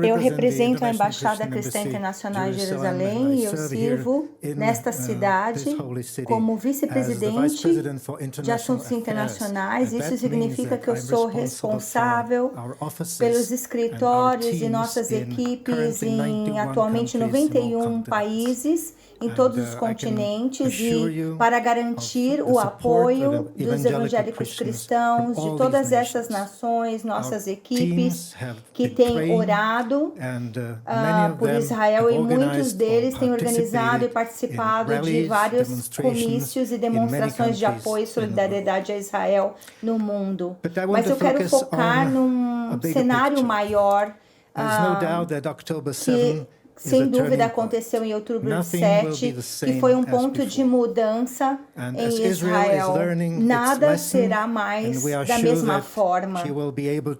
Eu represento a Embaixada Cristã Internacional em Jerusalém e eu sirvo nesta cidade como vice-presidente de assuntos internacionais. Isso significa que eu sou responsável pelos escritórios e nossas equipes em atualmente 91 países em todos os continentes e para garantir o apoio dos evangélicos cristãos de todas essas nações, nossas equipes que têm orado por Israel e muitos deles têm organizado e participado de vários comícios e demonstrações de apoio e solidariedade a Israel no mundo. Mas eu quero focar num cenário maior que sem dúvida aconteceu em outubro 7, que foi um ponto de mudança em Israel. Nada será mais da mesma forma.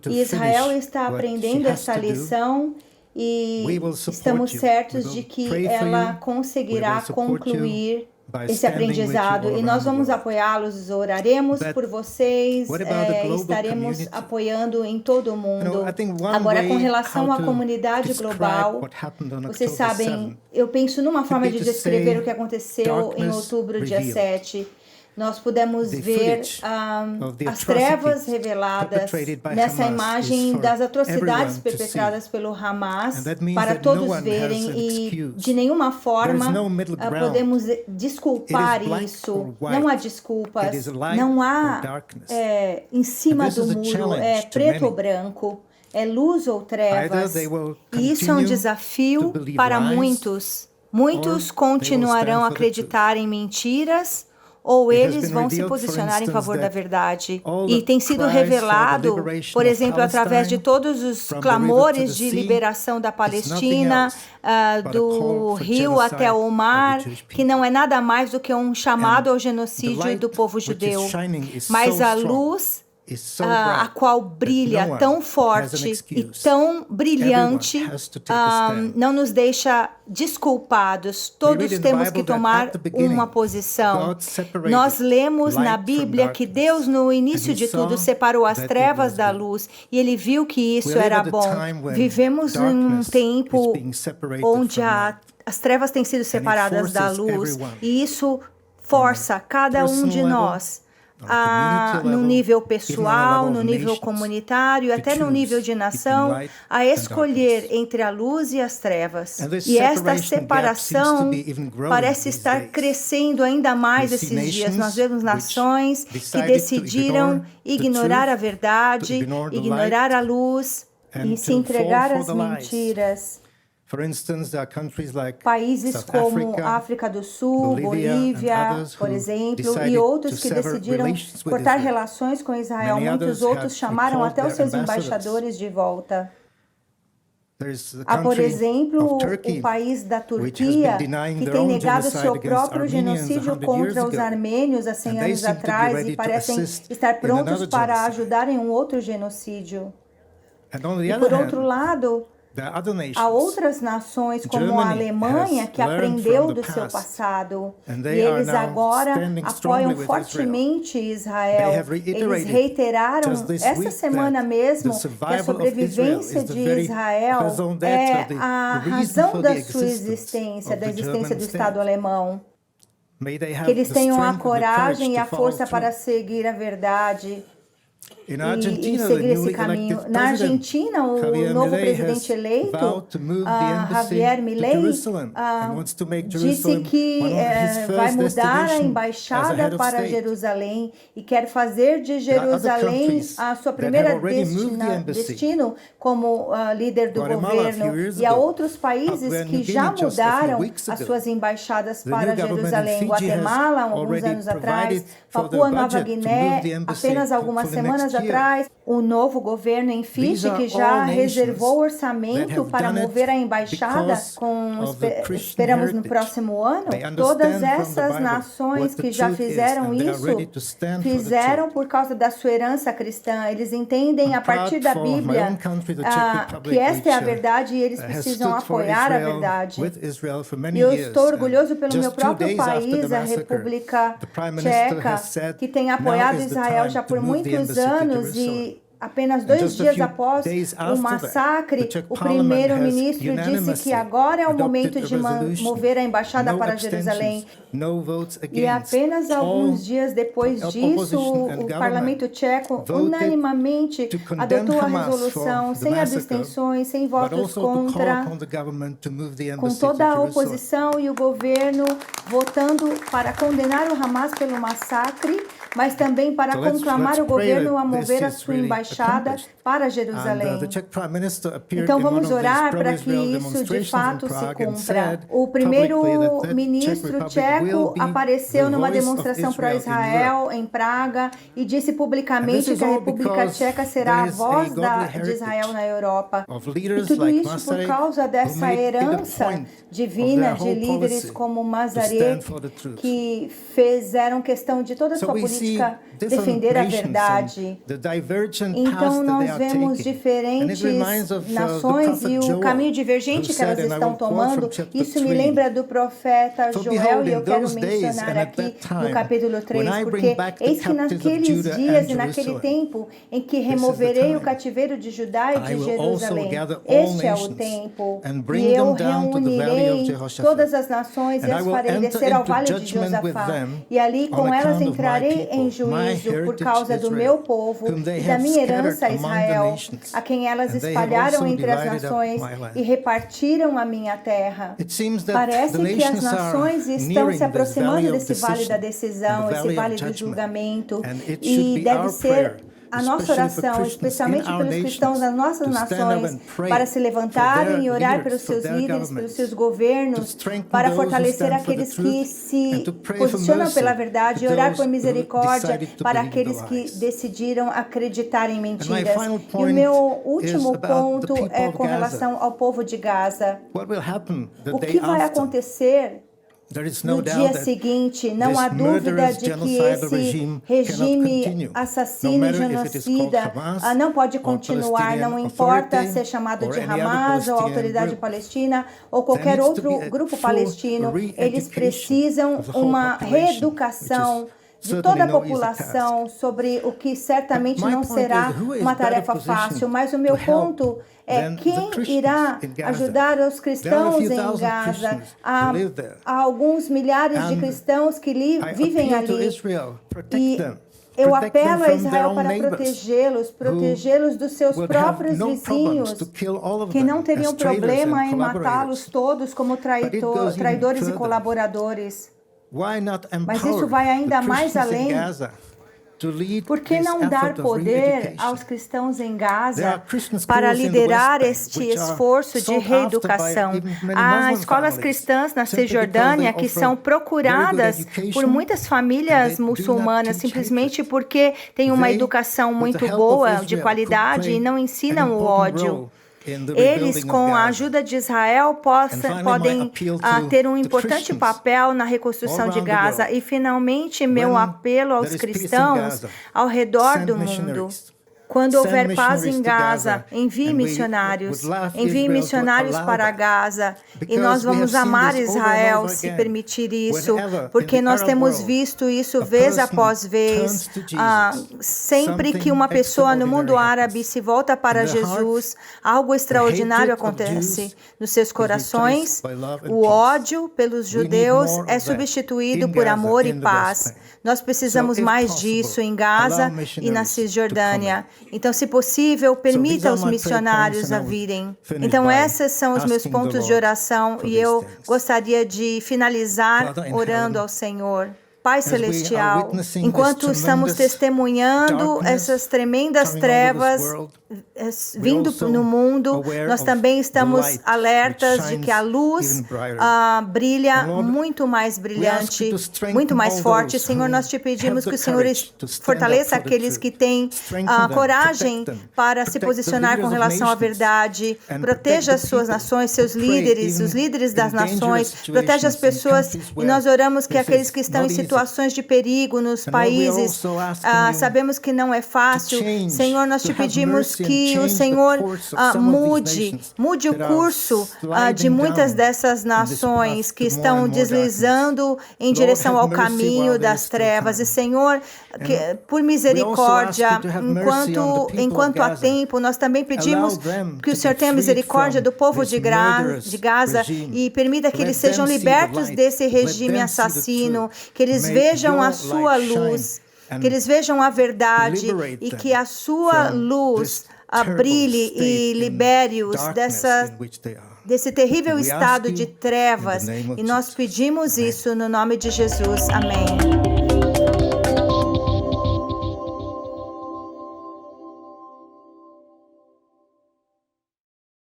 E Israel está aprendendo essa lição e estamos certos de que ela conseguirá concluir esse aprendizado e nós vamos apoiá-los, oraremos por vocês, estaremos apoiando em todo o mundo. Agora, com relação à comunidade global, vocês sabem, eu penso numa forma de descrever o que aconteceu em outubro, dia 7. Nós pudemos ver as trevas reveladas nessa imagem das atrocidades perpetradas pelo Hamas para todos verem e de nenhuma forma podemos desculpar isso. Não há desculpas, não há em cima do muro, é preto ou branco, é luz ou trevas. E isso é um desafio para muitos. Muitos continuarão a acreditar em mentiras ou eles vão se posicionar em favor da verdade. E tem sido revelado, por exemplo, através de todos os clamores de liberação da Palestina, do rio até o mar, que não é nada mais do que um chamado ao genocídio do povo judeu. Mas a luz a qual brilha tão forte e tão brilhante, não nos deixa desculpados. Todos temos que tomar uma posição. Nós lemos na Bíblia que Deus, no início de tudo, separou as trevas da luz e Ele viu que isso era bom. Vivemos em um tempo onde as trevas têm sido separadas da luz e isso força cada um de nós no nível pessoal, no nível comunitário, até no nível de nação, a escolher entre a luz e as trevas. E esta separação parece estar crescendo ainda mais esses dias. Nós vemos nações que decidiram ignorar a verdade, ignorar a luz e se entregar às mentiras. Países como África do Sul, Bolívia, por exemplo, e outros que decidiram cortar relações com Israel. Muitos outros chamaram até os seus embaixadores de volta. Há, por exemplo, o país da Turquia, que tem negado seu próprio genocídio contra os armênios há 100 anos atrás e parecem estar prontos para ajudar em um outro genocídio. E, por outro lado, há outras nações, como a Alemanha, que aprendeu do seu passado, e eles agora apoiam fortemente Israel. Eles reiteraram essa semana mesmo que a sobrevivência de Israel é a razão da sua existência, da existência do Estado alemão. Que eles tenham a coragem e a força para seguir a verdade e seguir esse caminho. Na Argentina, o novo presidente eleito, Javier Milei, disse que vai mudar a embaixada para Jerusalém e quer fazer de Jerusalém a sua primeira destino como líder do governo. E há outros países que já mudaram as suas embaixadas para Jerusalém. Guatemala, alguns anos atrás, Papua Nova Guiné, apenas algumas semanas atrás, o novo governo em Fiji, que já reservou orçamento para mover a embaixada, esperamos no próximo ano. Todas essas nações que já fizeram isso, fizeram por causa da sua herança cristã. Eles entendem a partir da Bíblia que esta é a verdade e eles precisam apoiar a verdade. E eu estou orgulhoso pelo meu próprio país, a República Tcheca, que tem apoiado Israel já por muitos anos e Apenas 2 dias após o massacre, o primeiro-ministro disse que agora é o momento de mover a embaixada para Jerusalém. E apenas alguns dias depois disso, o parlamento tcheco unanimamente adotou a resolução, sem abstenções, sem votos contra, com toda a oposição e o governo votando para condenar o Hamas pelo massacre, mas também para conclamar o governo a mover a sua embaixada para Jerusalém. Então vamos orar para que isso de fato se cumpra. O primeiro-ministro tcheco apareceu numa demonstração pró-Israel em Praga e disse publicamente que a República Tcheca será a voz de Israel na Europa. E tudo isso por causa dessa herança divina de líderes como Mazarek, que fizeram questão de toda a sua política defender a verdade. Então nós vemos diferentes nações e o caminho divergente que elas estão tomando. Isso me lembra do profeta Joel, e eu quero mencionar aqui no capítulo 3, porque eis que naqueles dias e naquele tempo em que removerei o cativeiro de Judá e de Jerusalém, este é o tempo, e eu reunirei todas as nações e as farei descer ao vale de Josafá, e ali com elas entrarei em juízo por causa do meu povo e da minha herança Israel, a quem elas espalharam entre as nações e repartiram a minha terra. Parece que as nações estão se aproximando desse vale da decisão, esse vale do julgamento, e deve ser a nossa oração, especialmente pelos cristãos das nossas nações, para se levantarem e orar pelos seus líderes, pelos seus governos, para fortalecer aqueles que se posicionam pela verdade e orar por misericórdia para aqueles que decidiram acreditar em mentiras. E o meu último ponto é com relação ao povo de Gaza. O que vai acontecer no dia seguinte? Não há dúvida de que esse regime assassino e genocida não pode continuar, não importa se é chamado de Hamas ou Autoridade Palestina ou qualquer outro grupo palestino, eles precisam uma reeducação de toda a população sobre o que certamente não será uma tarefa fácil, mas o meu ponto é quem irá ajudar os cristãos em Gaza. Há alguns milhares de cristãos que vivem ali. E eu apelo a Israel para protegê-los dos seus próprios vizinhos, que não teriam problema em matá-los todos como traidores e colaboradores. Mas isso vai ainda mais além. Por que não dar poder aos cristãos em Gaza para liderar este esforço de reeducação? Há escolas cristãs na Cisjordânia que são procuradas por muitas famílias muçulmanas simplesmente porque têm uma educação muito boa, de qualidade, e não ensinam o ódio. Eles, com a ajuda de Israel, podem ter um importante papel na reconstrução de Gaza. E, finalmente, meu apelo aos cristãos ao redor do mundo. Quando houver paz em Gaza, envie missionários para Gaza, e nós vamos amar Israel se permitir isso, porque nós temos visto isso vez após vez. Sempre que uma pessoa no mundo árabe se volta para Jesus, algo extraordinário acontece. Nos seus corações, o ódio pelos judeus é substituído por amor e paz. Nós precisamos mais disso em Gaza e na Cisjordânia. Então, se possível, permita aos missionários a virem. Então, esses são os meus pontos de oração e eu gostaria de finalizar orando ao Senhor. Pai Celestial, enquanto estamos testemunhando essas tremendas trevas vindo no mundo, nós também estamos alertas de que a luz brilha muito mais brilhante, muito mais forte. Senhor, nós te pedimos que o Senhor fortaleça aqueles que têm coragem para se posicionar com relação à verdade, proteja as suas nações, seus líderes, os líderes das nações, proteja as pessoas, e nós oramos que aqueles que estão em situações situações de perigo nos países. Sabemos que não é fácil. Senhor, nós te pedimos que o Senhor mude o curso de muitas dessas nações que estão deslizando em direção ao caminho das trevas. E, Senhor, por misericórdia, enquanto há tempo, nós também pedimos que o Senhor tenha misericórdia do povo de Gaza e permita que eles sejam libertos desse regime assassino, que eles vejam a sua luz, que eles vejam a verdade e que a sua luz brilhe e libere-os desse terrível estado de trevas. E nós pedimos isso no nome de Jesus. Amém.